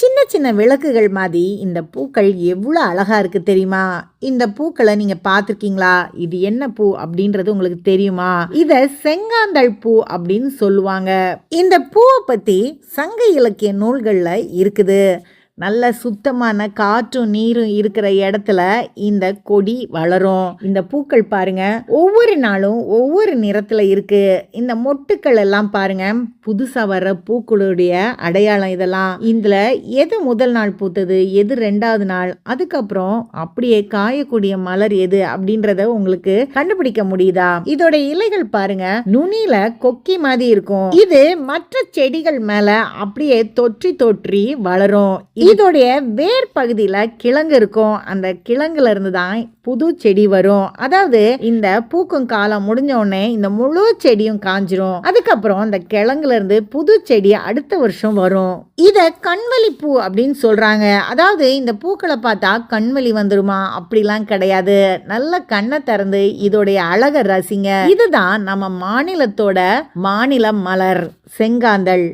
சின்ன சின்ன விளக்குகள் மாதிரி இந்த பூக்கள் எவ்வளோ அழகா இருக்கு தெரியுமா? இந்த பூக்களை நீங்க பார்த்துருக்கீங்களா? இது என்ன பூ அப்படின்றது உங்களுக்கு தெரியுமா? இத செங்காந்தள் பூ அப்படின்னு சொல்லுவாங்க. இந்த பூவை பத்தி சங்க இலக்கிய நூல்கள்ல இருக்குது. நல்ல சுத்தமான காற்றும் நீரும் இருக்கிற இடத்துல இந்த கொடி வளரும். இந்த பூக்கள் பாருங்க, ஒவ்வொரு நாளும் ஒவ்வொரு நிறத்துல இருக்கு. இந்த மொட்டுக்கள் எல்லாம் பாருங்க, புதுசா வர்ற பூக்களுடைய அடையாளம் இதெல்லாம். இதுல எது முதல் நாள் பூத்தது, எது 2வது நாள், அதுக்கப்புறம் அப்படியே காயக்கூடிய மலர் எது அப்படின்றத உங்களுக்கு கண்டுபிடிக்க முடியுதா? இதோட இலைகள் பாருங்க, நுனியில கொக்கி மாதிரி இருக்கும். இது மற்ற செடிகள் மேல அப்படியே தொற்றி வளரும். இதோடைய வேர் பகுதியில கிழங்கு இருக்கும். அந்த கிழங்குல இருந்து தான் புது செடி வரும். அதாவது இந்த பூக்கும் காலம் முடிஞ்ச உடனே இந்த முழு செடியும் காஞ்சிரும். அதுக்கப்புறம் இந்த கிழங்குல இருந்து புது செடி அடுத்த வருஷம் வரும். இத கண்வலி பூ அப்படின்னு சொல்றாங்க. அதாவது இந்த பூக்களை பார்த்தா கண்வலி வந்துருமா? அப்படிலாம் கிடையாது. நல்ல கண்ணை திறந்து இதோடைய அழக ரசிங்க. இதுதான் நம்ம மாநிலத்தோட மாநில மலர் செங்காந்தள்.